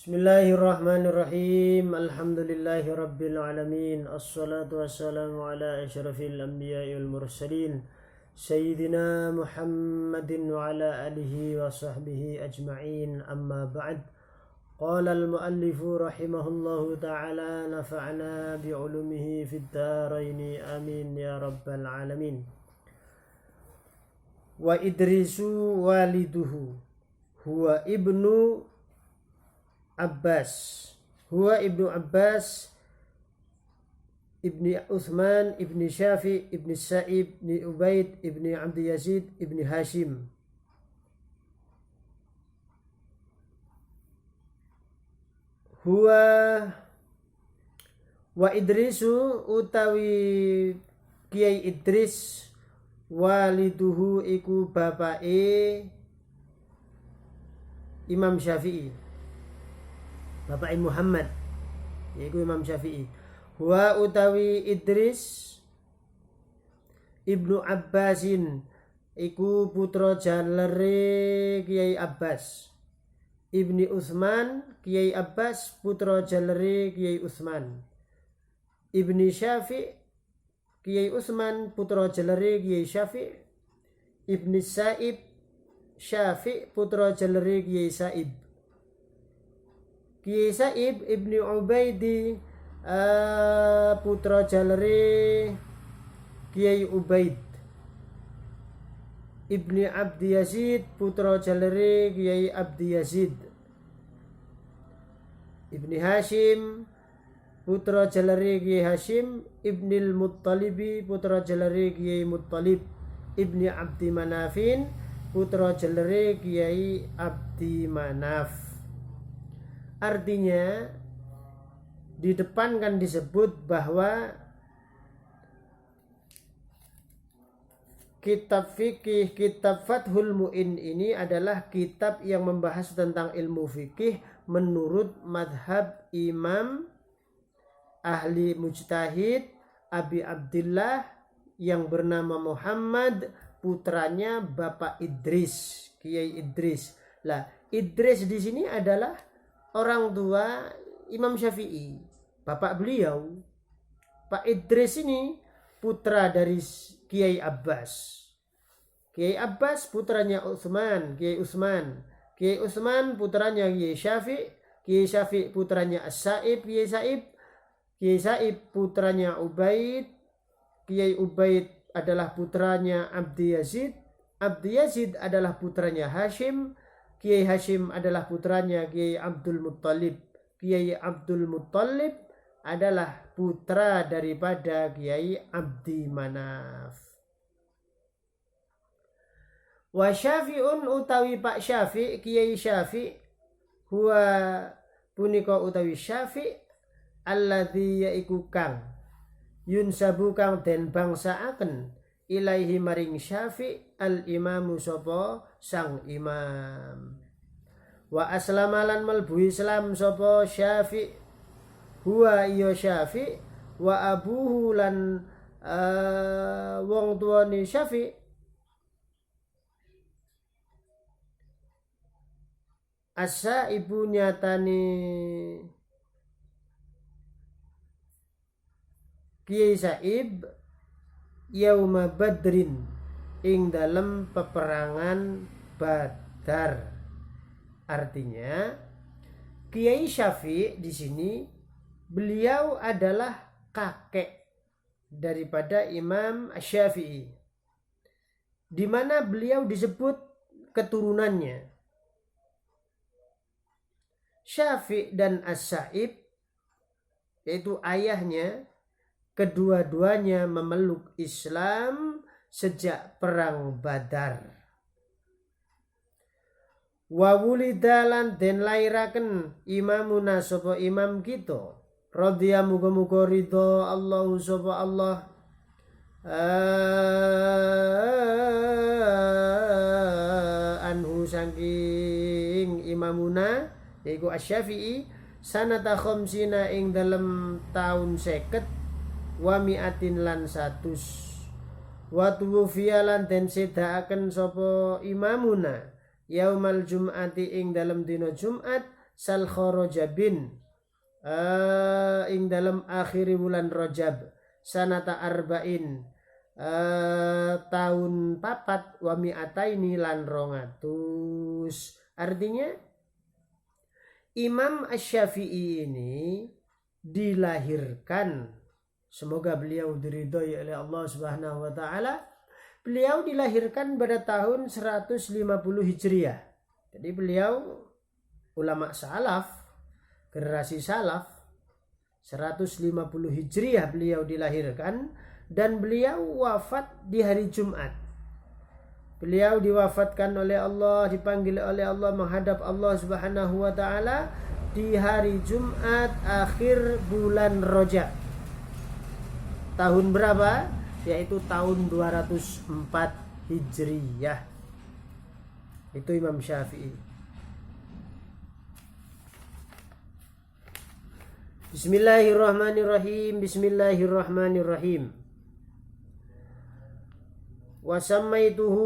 Bismillahirrahmanirrahim. Alhamdulillahi rabbil alamin. Assalatu wassalamu ala asyrafil anbiya'i wal mursalin Sayyidina Muhammadin wa ala alihi wa sahbihi ajma'in. Amma ba'd. Qala al-muallifu rahimahullahu ta'ala, nafa'na bi'ulumihi fid daraini amin ya rabbal alamin. Wa Idrisu waliduhu huwa ibnu Abbas, huwa ibnu Abbas ibni Uthman ibni Syafi ibni Sa'ib ibni Ubaid ibni Abdi Yazid ibni Hashim. Huwa wa Idrisu utawi Kiai Idris waliduhu iku bapake Imam Syafi'i, Bapak Muhammad yaitu Imam Syafi'i. Huwa utawi Idris Ibnu Abbasin iku putra jalere Kiai Abbas. Ibni Utsman Kiai Abbas putra jalere Kiai Utsman. Ibni Syafi Kiai Utsman putra jalere Kiai Syafi. Ibni Sa'ib Syafi putra jalere Kiai Sa'ib. Kiai Sa'ib ibni Ubaidi putra jalere Kiai Ubaid. Ibni Abdi Yazid putra jalere Kiai Abdi Yazid. Ibni Hashim putra jalere Kiai Hashim. Ibnil Muttalibi putra jalere Kiai Muttalib. Ibni Abdi Manafin putra jalere Kiai Abdi Manaf. Artinya di depan kan disebut bahwa kitab fikih, kitab Fathul Mu'in ini adalah kitab yang membahas tentang ilmu fikih menurut madhab Imam ahli mujtahid Abi Abdillah yang bernama Muhammad, putranya Bapak Idris, Kiai Idris. Lah, Idris di sini adalah orang tua Imam Syafi'i, bapak beliau. Pak Idris ini putra dari Kiai Abbas. Kiai Abbas putranya Utsman, Kiai Utsman. Kiai Utsman putranya Kiai Syafi. Kiai Syafi putranya As-Sa'ib, Kiai Sa'ib. Kiai Sa'ib putranya Ubaid. Kiai Ubaid adalah putranya Abdi Yazid. Abdi Yazid adalah putranya Hashim. Kiai Hashim adalah putranya Kiai Abdul Muttalib. Kiai Abdul Muttalib adalah putra daripada Kiai Abdi Manaf. Wa Syafi'un utawi Pak Syafi', Kiai Syafi', huwa punika utawi Syafi' alladzi yaiku kang yunsabu kang den bangsaaken ilaihi maring Syafi' al-imamu sapa sang imam. Wa aslamalan melbu Islam sapa Syafi', huwa iya Syafi', wa abuhu lan wong tuane Syafi' asa ibu nyatane Kiai Sa'ib yauma Badrin ing dalam peperangan Badar. Artinya Kiai Syafi' di sini beliau adalah kakek daripada Imam Syafi'i, di mana beliau disebut keturunannya. Syafi' dan As-Sa'ib yaitu ayahnya, kedua-duanya memeluk Islam sejak perang Badar. Wa wulidalan den lairaken imamuna sapa imam kita, radhiya muga-muga ridha Allahu sapa Allah anhu saking imamuna yaiku Asy-Syafi'i sanata khamsina ing dalam tahun 50 wa mi'atin lan 100 wa tuwfiya lan den sedaaken sapa imamuna yaumal jum'ati ing dalam dina Jumat sal kharajabin ing dalam akhiri bulan Rajab sanata arba'in tahun papat wa mi'ataini lan 200. Artinya Imam Asy-Syafi'i ini dilahirkan, semoga beliau diridhoi oleh Allah Subhanahu wa taala, beliau dilahirkan pada tahun 150 Hijriah. Jadi beliau ulama salaf, generasi salaf, 150 Hijriah beliau dilahirkan dan beliau wafat di hari Jumat. Beliau diwafatkan oleh Allah, dipanggil oleh Allah menghadap Allah Subhanahu wa taala di hari Jumat akhir bulan Rajab. Tahun berapa? Yaitu tahun 204 Hijriyah. Itu Imam Syafi'i. Bismillahirrahmanirrahim. Bismillahirrahmanirrahim. Wasammaituhu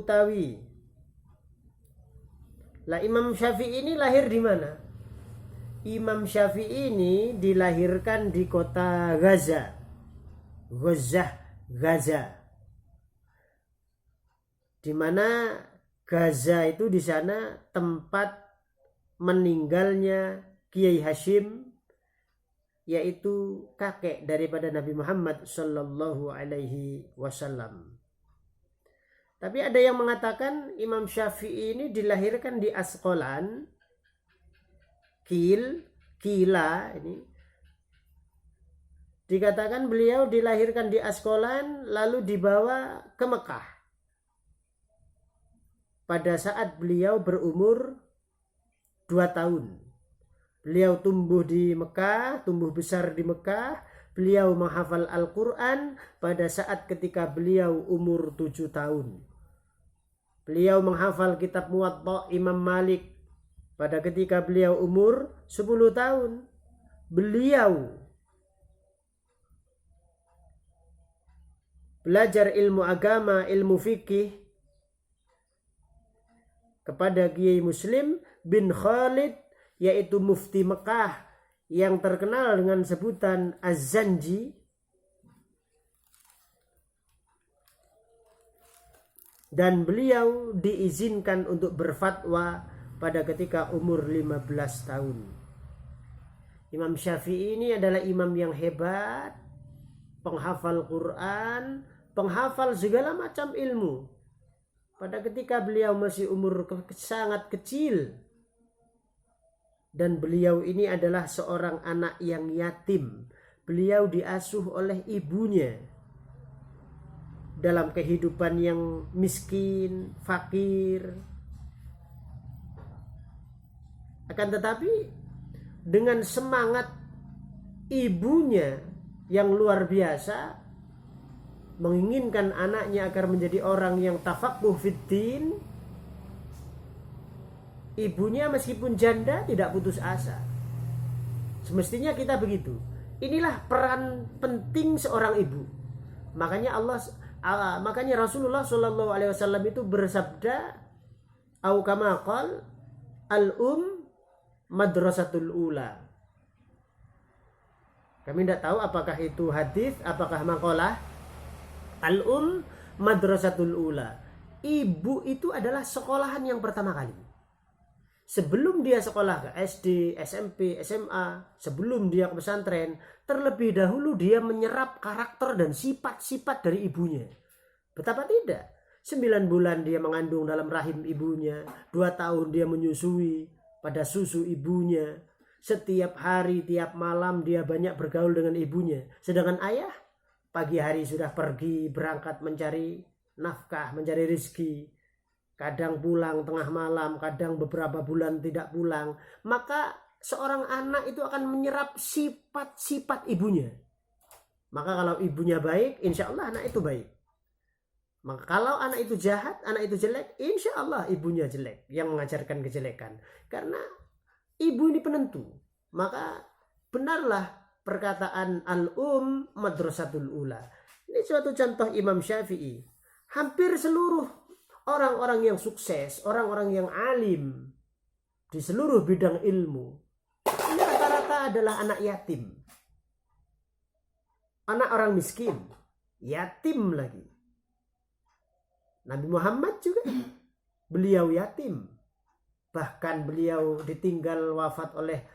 utawi. Lah Imam Syafi'i ini lahir di mana? Imam Syafi'i ini dilahirkan di kota Gaza. Gaza. Di mana Gaza itu di sana tempat meninggalnya Kiai Hashim, yaitu kakek daripada Nabi Muhammad sallallahu alaihi wasallam. Tapi ada yang mengatakan Imam Syafi'i ini dilahirkan di Asqalan, Kila ini. Dikatakan beliau dilahirkan di Asqalan lalu dibawa ke Mekah. Pada saat beliau berumur 2 tahun. Beliau tumbuh di Mekah, tumbuh besar di Mekah. Beliau menghafal Al-Quran pada saat ketika beliau umur 7 tahun. Beliau menghafal kitab Muwatta Imam Malik pada ketika beliau umur 10 tahun. Beliau belajar ilmu agama, ilmu fikih kepada Kiai Muslim bin Khalid, yaitu mufti Mekah yang terkenal dengan sebutan Az-Zanji. Dan beliau diizinkan untuk berfatwa pada ketika umur 15 tahun. Imam Syafi'i ini adalah imam yang hebat, penghafal Quran, penghafal segala macam ilmu. Pada ketika beliau masih umur sangat kecil. Dan beliau ini adalah seorang anak yang yatim. Beliau diasuh oleh ibunya dalam kehidupan yang miskin, fakir. Akan tetapi dengan semangat ibunya yang luar biasa, menginginkan anaknya agar menjadi orang yang tafaqquh fiddin, ibunya meskipun janda tidak putus asa. Semestinya kita begitu. Inilah peran penting seorang ibu. Makanya Rasulullah Shallallahu Alaihi Wasallam itu bersabda, "Au kama qal al-um madrasatul ula." Kami tidak tahu apakah itu hadis, apakah maqalah. Al-um madrasatul ula. Ibu itu adalah sekolahan yang pertama kali. Sebelum dia sekolah ke SD, SMP, SMA, sebelum dia ke pesantren, terlebih dahulu dia menyerap karakter dan sifat-sifat dari ibunya. Betapa tidak? 9 bulan dia mengandung dalam rahim ibunya, 2 tahun dia menyusui pada susu ibunya. Setiap hari, tiap malam dia banyak bergaul dengan ibunya. Sedangkan ayah pagi hari sudah pergi berangkat mencari nafkah, mencari rezeki. Kadang pulang tengah malam, kadang beberapa bulan tidak pulang. Maka seorang anak itu akan menyerap sifat-sifat ibunya. Maka kalau ibunya baik, insya Allah anak itu baik. Maka kalau anak itu jahat, anak itu jelek, insya Allah ibunya jelek yang mengajarkan kejelekan. Karena ibu ini penentu. Maka benarlah perkataan al-um madrasatul ula. Ini suatu contoh Imam Syafi'i. Hampir seluruh orang-orang yang sukses, orang-orang yang alim, di seluruh bidang ilmu, ini rata-rata adalah anak yatim. Anak orang miskin, yatim lagi. Nabi Muhammad juga, beliau yatim. Bahkan beliau ditinggal wafat oleh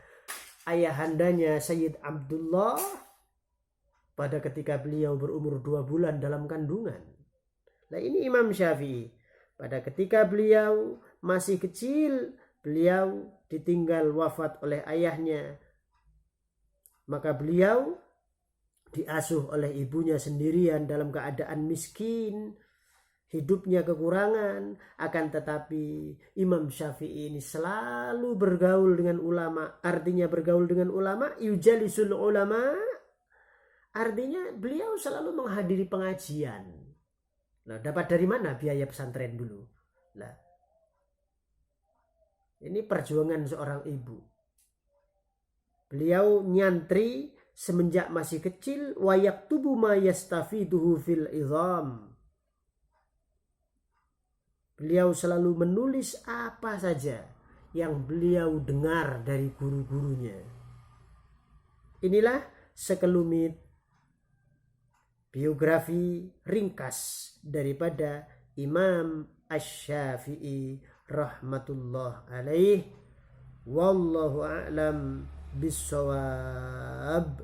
ayahandanya Sayyid Abdullah pada ketika beliau berumur 2 bulan dalam kandungan. Nah ini Imam Syafi'i. Pada ketika beliau masih kecil, beliau ditinggal wafat oleh ayahnya. Maka beliau diasuh oleh ibunya sendirian dalam keadaan miskin. Hidupnya kekurangan. Akan tetapi Imam Syafi'i ini selalu bergaul dengan ulama. Artinya bergaul dengan ulama, yujalisul ulama. Artinya beliau selalu menghadiri pengajian. Nah, dapat dari mana biaya pesantren dulu? Nah, ini perjuangan seorang ibu. Beliau nyantri semenjak masih kecil, wa yaktubu ma yastafiduhu fil idham. Beliau selalu menulis apa saja yang beliau dengar dari guru-gurunya. Inilah sekelumit biografi ringkas daripada Imam Asy-Syafi'i rahmatullah alaih. Wallahu a'lam bissawab.